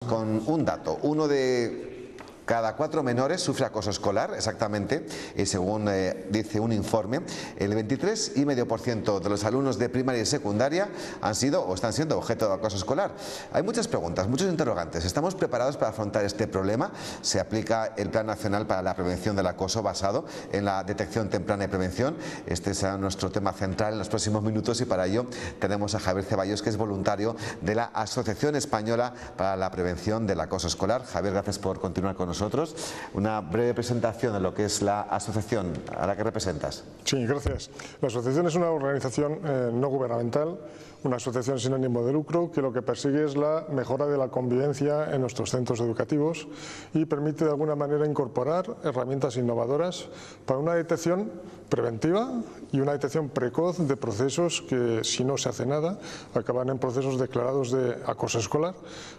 Con un dato, uno de cada 4 menores sufre acoso escolar, exactamente, y según dice un informe, el 23,5% de los alumnos de primaria y secundaria han sido o están siendo objeto de acoso escolar. Hay muchas preguntas, muchos interrogantes. ¿Estamos preparados para afrontar este problema? ¿Se aplica el Plan Nacional para la Prevención del Acoso basado en la detección temprana y prevención? Este será nuestro tema central en los próximos minutos y para ello tenemos a Javier Ceballos, que es voluntario de la Asociación Española para la Prevención del Acoso Escolar. Javier, gracias por continuar con nosotros. Una breve presentación de lo que es la asociación a la que representas. Sí, gracias. La asociación es una organización no gubernamental, una asociación sin ánimo de lucro que lo que persigue es la mejora de la convivencia en nuestros centros educativos y permite de alguna manera incorporar herramientas innovadoras para una detección preventiva y una detección precoz de procesos que, si no se hace nada, acaban en procesos declarados de acoso escolar,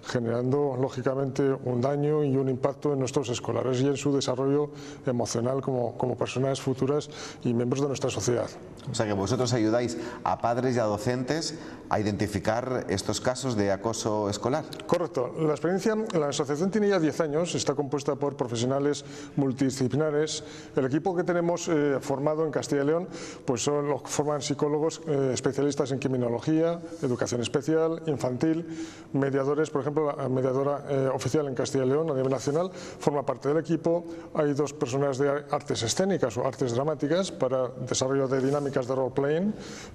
generando lógicamente un daño y un impacto en nuestros escolares y en su desarrollo emocional como personas futuras y miembros de nuestra sociedad. O sea que vosotros ayudáis a padres y a docentes a identificar estos casos de acoso escolar. Correcto. La asociación tiene ya 10 años, está compuesta por profesionales multidisciplinares. El equipo que tenemos formado en Castilla y León pues lo forman psicólogos especialistas en criminología, educación especial, infantil, mediadores, por ejemplo, la mediadora oficial en Castilla y León a nivel nacional forma parte del equipo. Hay 2 personas de artes escénicas o artes dramáticas para desarrollo de dinámicas de role-playing,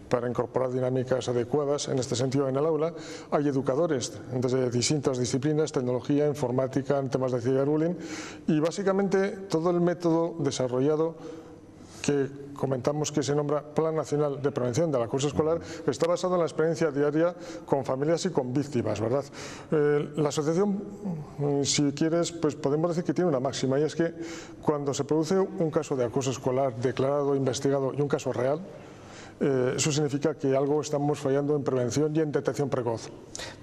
para incorporar dinámicas adecuadas en este sentido en el aula. Hay educadores desde distintas disciplinas, tecnología, informática, en temas de ciberbullying y básicamente todo el método desarrollado que comentamos que se nombra Plan Nacional de Prevención del Acoso Escolar está basado en la experiencia diaria con familias y con víctimas, ¿verdad? La asociación, si quieres, pues podemos decir que tiene una máxima y es que cuando se produce un caso de acoso escolar declarado, investigado y un caso real, eso significa que algo estamos fallando en prevención y en detección precoz.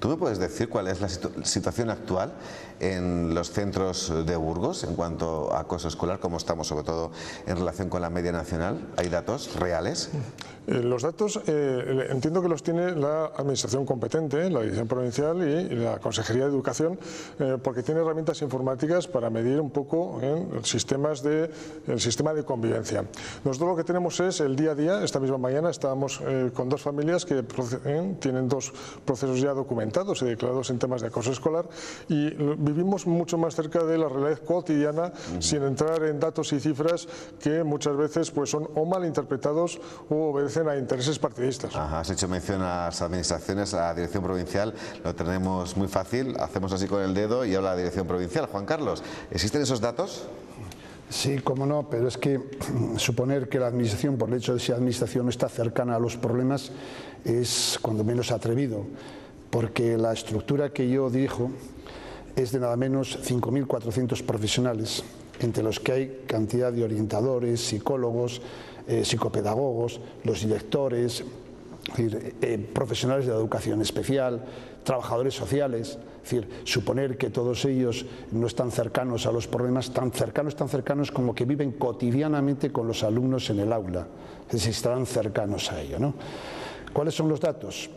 ¿Tú me puedes decir cuál es la situación actual en los centros de Burgos en cuanto a acoso escolar, cómo estamos sobre todo en relación con la media nacional? ¿Hay datos reales? Los datos entiendo que los tiene la administración competente, la Dirección Provincial y la Consejería de Educación, porque tiene herramientas informáticas para medir un poco en el sistema de convivencia. Nosotros lo que tenemos es el día a día. Esta misma mañana estábamos con 2 familias que tienen 2 procesos ya documentados y declarados en temas de acoso escolar y vivimos mucho más cerca de la realidad cotidiana sin entrar en datos y cifras que muchas veces pues son o mal interpretados o obedecen a intereses partidistas. Ajá, has hecho mención a las administraciones, a la Dirección Provincial, lo tenemos muy fácil, hacemos así con el dedo y habla la Dirección Provincial. Juan Carlos, ¿existen esos datos? Sí, cómo no, pero es que suponer que la administración, por el hecho de ser administración, no está cercana a los problemas es cuando menos atrevido, porque la estructura que yo dirijo es de nada menos 5.400 profesionales, entre los que hay cantidad de orientadores, psicólogos, psicopedagogos, los directores, es decir, profesionales de la educación especial, trabajadores sociales. Es decir, suponer que todos ellos no están cercanos a los problemas, tan cercanos como que viven cotidianamente con los alumnos en el aula, es decir, estarán cercanos a ello, ¿no? ¿Cuáles son los datos?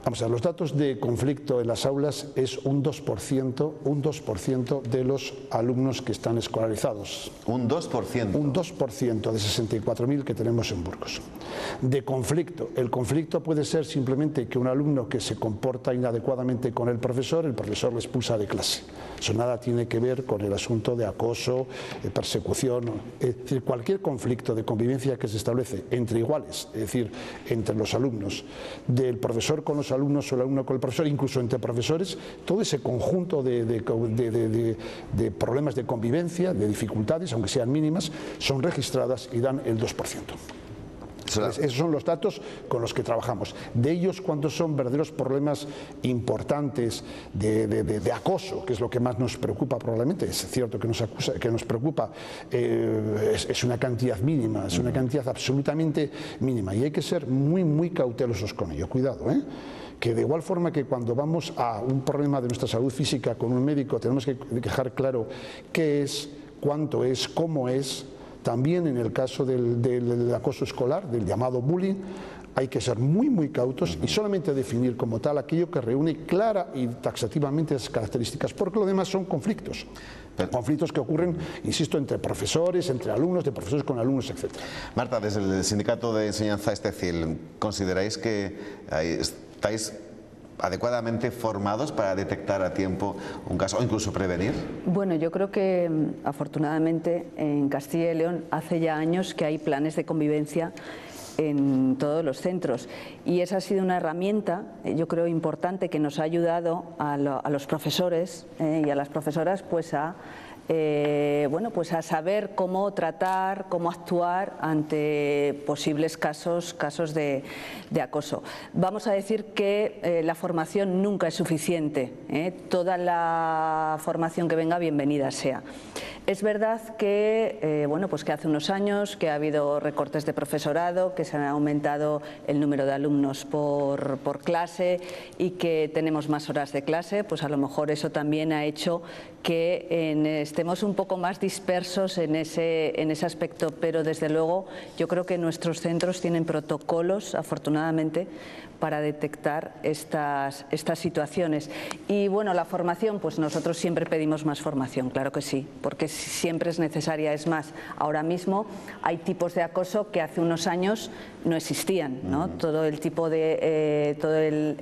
Vamos a ver, los datos de conflicto en las aulas es un 2% de los alumnos que están escolarizados. ¿Un 2%? Un 2% de 64.000 que tenemos en Burgos. De conflicto. El conflicto puede ser simplemente que un alumno que se comporta inadecuadamente con el profesor le expulsa de clase. Eso nada tiene que ver con el asunto de acoso, persecución. Es decir, cualquier conflicto de convivencia que se establece entre iguales, es decir, entre los alumnos, del profesor con los alumnos o el alumno con el profesor, incluso entre profesores, todo ese conjunto de problemas de convivencia, de dificultades, aunque sean mínimas, son registradas y dan el 2%. Esos son los datos con los que trabajamos. De ellos, ¿cuántos son verdaderos problemas importantes de acoso, que es lo que más nos preocupa probablemente? Es cierto que nos preocupa, es una cantidad mínima, es una cantidad absolutamente mínima y hay que ser muy, muy cautelosos con ello. Cuidado, que de igual forma que cuando vamos a un problema de nuestra salud física con un médico tenemos que dejar claro qué es, cuánto es, cómo es. También en el caso del acoso escolar, del llamado bullying, hay que ser muy cautos y solamente definir como tal aquello que reúne clara y taxativamente esas características, porque lo demás son conflictos. Conflictos que ocurren, insisto, entre profesores, entre alumnos, de profesores con alumnos, etc. Marta, desde el Sindicato de Enseñanza Estecil, ¿consideráis que estáis adecuadamente formados para detectar a tiempo un caso o incluso prevenir? Bueno, yo creo que afortunadamente en Castilla y León hace ya años que hay planes de convivencia en todos los centros y esa ha sido una herramienta, yo creo, importante, que nos ha ayudado a los profesores y a las profesoras pues a saber cómo tratar, cómo actuar ante posibles casos de acoso. Vamos a decir que la formación nunca es suficiente, toda la formación que venga, bienvenida sea. Es verdad que, que hace unos años que ha habido recortes de profesorado, que se ha aumentado el número de alumnos por clase y que tenemos más horas de clase, pues a lo mejor eso también ha hecho que estemos un poco más dispersos en ese aspecto, pero desde luego yo creo que nuestros centros tienen protocolos, afortunadamente, para detectar estas situaciones. Y bueno, la formación, pues nosotros siempre pedimos más formación, claro que sí, porque siempre es necesaria. Es más, ahora mismo hay tipos de acoso que hace unos años no existían, ¿no? Todo el tipo de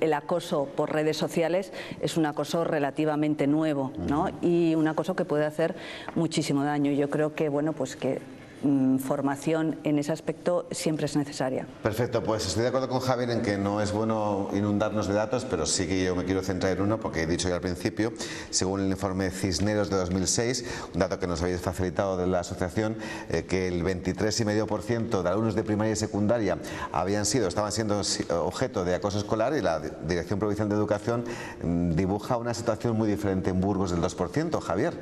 el acoso por redes sociales es un acoso relativamente nuevo, ¿no? Y un acoso que puede hacer muchísimo daño. Yo creo que formación en ese aspecto siempre es necesaria. Perfecto, pues estoy de acuerdo con Javier en que no es bueno inundarnos de datos, pero sí que yo me quiero centrar en uno, porque he dicho ya al principio, según el informe Cisneros de 2006, un dato que nos habéis facilitado de la asociación, que el 23,5% de alumnos de primaria y secundaria estaban siendo objeto de acoso escolar, y la Dirección Provincial de Educación dibuja una situación muy diferente en Burgos del 2%. Javier.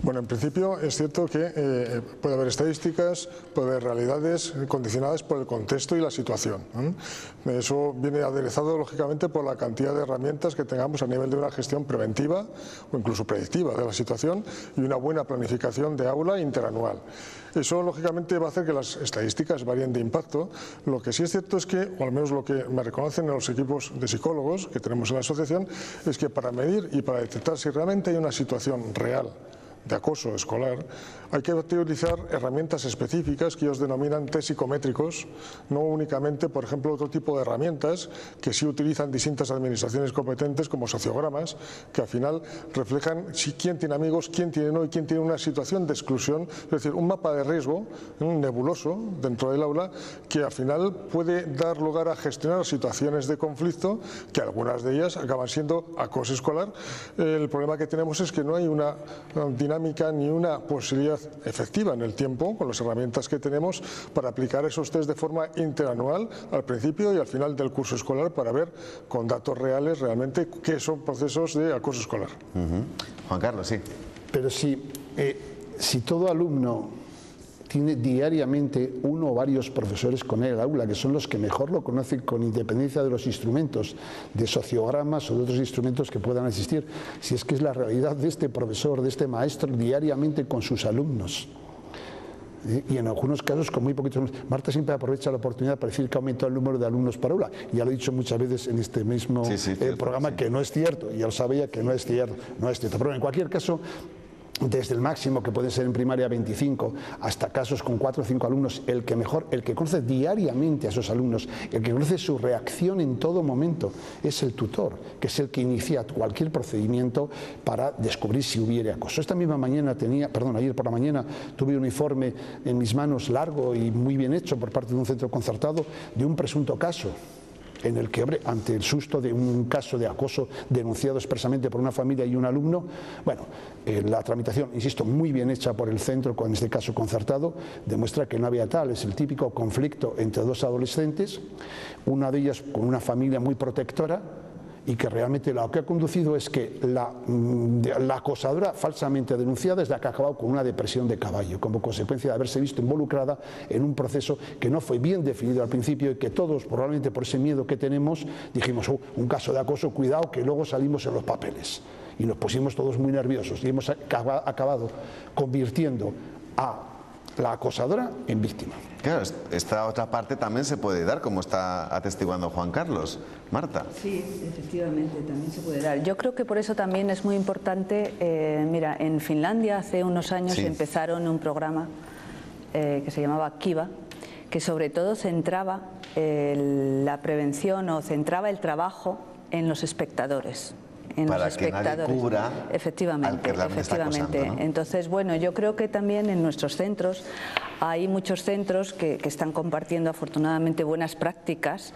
Bueno, en principio es cierto que puede haber estadísticas, puede haber realidades condicionadas por el contexto y la situación. Eso viene aderezado, lógicamente, por la cantidad de herramientas que tengamos a nivel de una gestión preventiva o incluso predictiva de la situación y una buena planificación de aula interanual. Eso, lógicamente, va a hacer que las estadísticas varíen de impacto. Lo que sí es cierto es que, o al menos lo que me reconocen en los equipos de psicólogos que tenemos en la asociación, es que para medir y para detectar si realmente hay una situación real de acoso escolar, hay que utilizar herramientas específicas que ellos denominan test psicométricos, no únicamente, por ejemplo, otro tipo de herramientas que sí utilizan distintas administraciones competentes, como sociogramas, que al final reflejan quién tiene amigos, quién tiene no y quién tiene una situación de exclusión, es decir, un mapa de riesgo nebuloso dentro del aula que al final puede dar lugar a gestionar situaciones de conflicto, que algunas de ellas acaban siendo acoso escolar. El problema que tenemos es que no hay una dinámica ni una posibilidad efectiva en el tiempo, con las herramientas que tenemos, para aplicar esos test de forma interanual al principio y al final del curso escolar, para ver con datos reales realmente qué son procesos de acoso escolar. Juan Carlos, sí. Pero si todo alumno tiene diariamente uno o varios profesores con él en el aula, que son los que mejor lo conocen con independencia de los instrumentos de sociogramas o de otros instrumentos que puedan existir, si es que es la realidad de este profesor, de este maestro, diariamente con sus alumnos. Y en algunos casos con muy poquitos. Marta siempre aprovecha la oportunidad para decir que ha aumentado el número de alumnos por aula. Ya lo he dicho muchas veces en este mismo programa, que no es cierto, y ya lo sabía que no es cierto, Pero en cualquier caso, desde el máximo, que puede ser en primaria 25, hasta casos con 4 o 5 alumnos, el que conoce diariamente a esos alumnos, el que conoce su reacción en todo momento, es el tutor, que es el que inicia cualquier procedimiento para descubrir si hubiera acoso. Ayer por la mañana tuve un informe en mis manos largo y muy bien hecho por parte de un centro concertado de un presunto caso, en el que, ante el susto de un caso de acoso denunciado expresamente por una familia y un alumno, la tramitación, insisto, muy bien hecha por el centro, en este caso concertado, demuestra que no había tal. Es el típico conflicto entre dos adolescentes, una de ellas con una familia muy protectora, y que realmente lo que ha conducido es que la acosadora falsamente denunciada es la que ha acabado con una depresión de caballo, como consecuencia de haberse visto involucrada en un proceso que no fue bien definido al principio y que todos, probablemente por ese miedo que tenemos, dijimos, un caso de acoso, cuidado, que luego salimos en los papeles. Y nos pusimos todos muy nerviosos y hemos acabado convirtiendo a la acosadora en víctima. Claro, esta otra parte también se puede dar, como está atestiguando Juan Carlos. Marta. Sí, efectivamente, también se puede dar. Yo creo que por eso también es muy importante, mira, en Finlandia hace unos años empezaron un programa que se llamaba Kiva, que sobre todo centraba la prevención o centraba el trabajo en los espectadores. Para que nadie cubra efectivamente, al que realmente está acosando, ¿no? Entonces, bueno, yo creo que también en nuestros centros hay muchos centros que están compartiendo afortunadamente buenas prácticas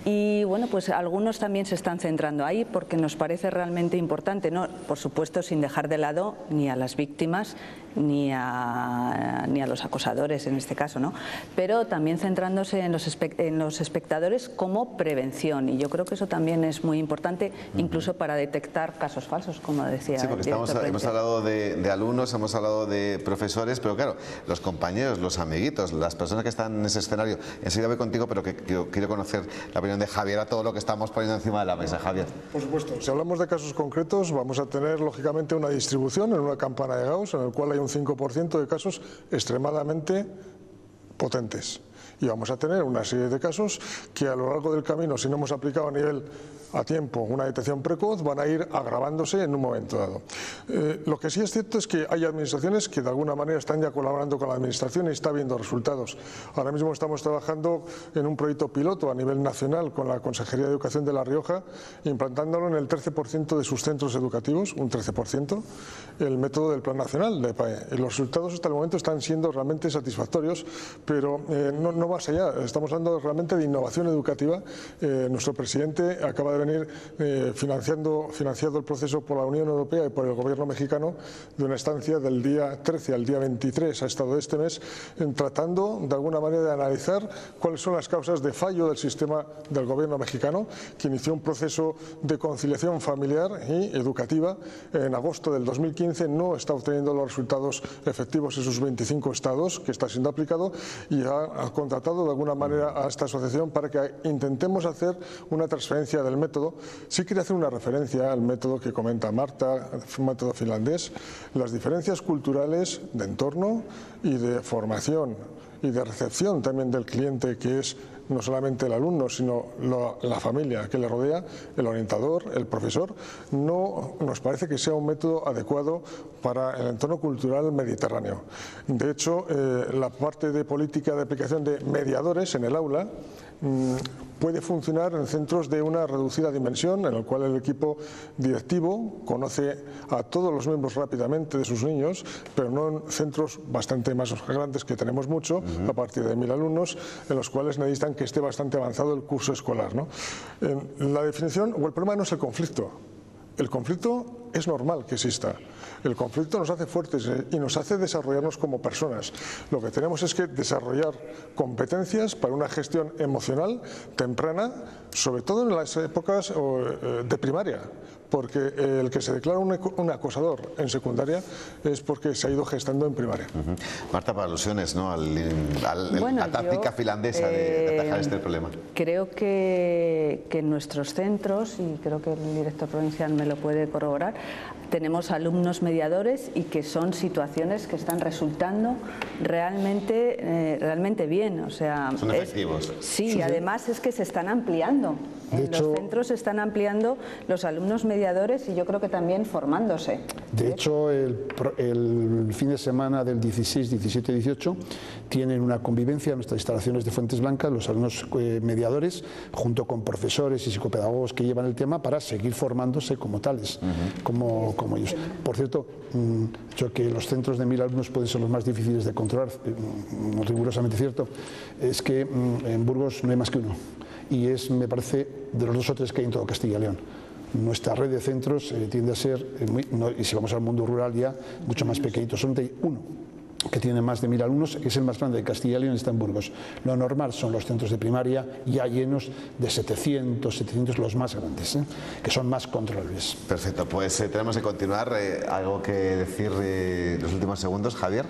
y, bueno, pues algunos también se están centrando ahí porque nos parece realmente importante, ¿no? Por supuesto, sin dejar de lado ni a las víctimas ni a los acosadores en este caso, ¿no? Pero también centrándose en los espectadores como prevención, y yo creo que eso también es muy importante, incluso para detectar casos falsos, como decía. Sí, porque hemos hablado de alumnos, hemos hablado de profesores, pero claro, los compañeros, los amiguitos, las personas que están en ese escenario. Enseguida voy contigo, pero que quiero conocer la opinión de Javier a todo lo que estamos poniendo encima de la mesa. Javier. Por supuesto, si hablamos de casos concretos, vamos a tener lógicamente una distribución en una campana de Gauss, en el cual hay un 5% de casos extremadamente potentes. Y vamos a tener una serie de casos que a lo largo del camino, si no hemos aplicado a tiempo una detección precoz, van a ir agravándose en un momento dado. Lo que sí es cierto es que hay administraciones que de alguna manera están ya colaborando con la administración y está viendo resultados. Ahora mismo estamos trabajando en un proyecto piloto a nivel nacional con la Consejería de Educación de La Rioja, implantándolo en el 13% de sus centros educativos, un 13%, el método del Plan Nacional de PAE. Y los resultados hasta el momento están siendo realmente satisfactorios, pero no más allá. Estamos hablando realmente de innovación educativa. Nuestro presidente acaba de venir financiado el proceso por la Unión Europea y por el gobierno mexicano de una estancia del día 13 al día 23, ha estado este mes, tratando de alguna manera de analizar cuáles son las causas de fallo del sistema del gobierno mexicano, que inició un proceso de conciliación familiar y educativa en agosto del 2015, no está obteniendo los resultados efectivos en sus 25 estados que está siendo aplicado, y ha contratado de alguna manera a esta asociación para que intentemos hacer una transferencia del método. Sí quería hacer una referencia al método que comenta Marta, el método finlandés. Las diferencias culturales de entorno y de formación y de recepción también del cliente, que es no solamente el alumno, sino la familia que le rodea, el orientador, el profesor, no nos parece que sea un método adecuado para el entorno cultural mediterráneo. De hecho, la parte de política de aplicación de mediadores en el aula puede funcionar en centros de una reducida dimensión, en el cual el equipo directivo conoce a todos los miembros rápidamente de sus niños, pero no en centros bastante más grandes, que tenemos mucho, a partir de 1000 alumnos, en los cuales necesitan que esté bastante avanzado el curso escolar, ¿no? La definición o el problema no es el conflicto. El conflicto es normal que exista. El conflicto nos hace fuertes y nos hace desarrollarnos como personas. Lo que tenemos es que desarrollar competencias para una gestión emocional temprana, sobre todo en las épocas de primaria, porque el que se declara un acosador en secundaria es porque se ha ido gestando en primaria. Marta, para alusiones, ¿no?, a la táctica finlandesa de atajar este problema. Creo que en nuestros centros, y creo que el director provincial me lo puede corroborar, tenemos alumnos mediadores y que son situaciones que están resultando realmente bien. O sea, son efectivos. Sí, además es que se están ampliando. En los centros se están ampliando los alumnos mediadores y yo creo que también formándose. De hecho, el fin de semana del 16, 17 y 18 tienen una convivencia en nuestras instalaciones de Fuentes Blancas, los alumnos mediadores, junto con profesores y psicopedagogos que llevan el tema, para seguir formándose como tales, como ellos. Por cierto, yo que los centros de 1000 alumnos pueden ser los más difíciles de controlar, rigurosamente cierto, es que en Burgos no hay más que uno. Y es, me parece, de los 2 o 3 que hay en todo Castilla y León. Nuestra red de centros tiende a ser, y si vamos al mundo rural ya, mucho más pequeñito. Son de uno que tiene más de 1000 alumnos, que es el más grande de Castilla y León, está en Burgos. Lo normal son los centros de primaria ya llenos de 700 los más grandes, que son más controlables. Perfecto, pues tenemos que continuar. ¿Algo que decir en los últimos segundos, Javier?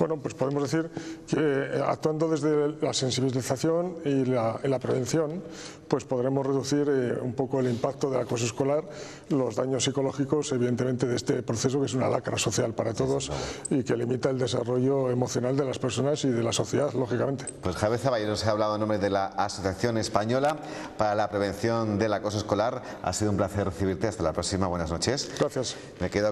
Bueno, pues podemos decir que actuando desde la sensibilización y la prevención, pues podremos reducir un poco el impacto del acoso escolar, los daños psicológicos, evidentemente, de este proceso que es una lacra social para todos y que limita el desarrollo emocional de las personas y de la sociedad, lógicamente. Pues Javier Zaballero nos ha hablado en nombre de la Asociación Española para la Prevención del Acoso Escolar. Ha sido un placer recibirte. Hasta la próxima. Buenas noches. Gracias. Me quedo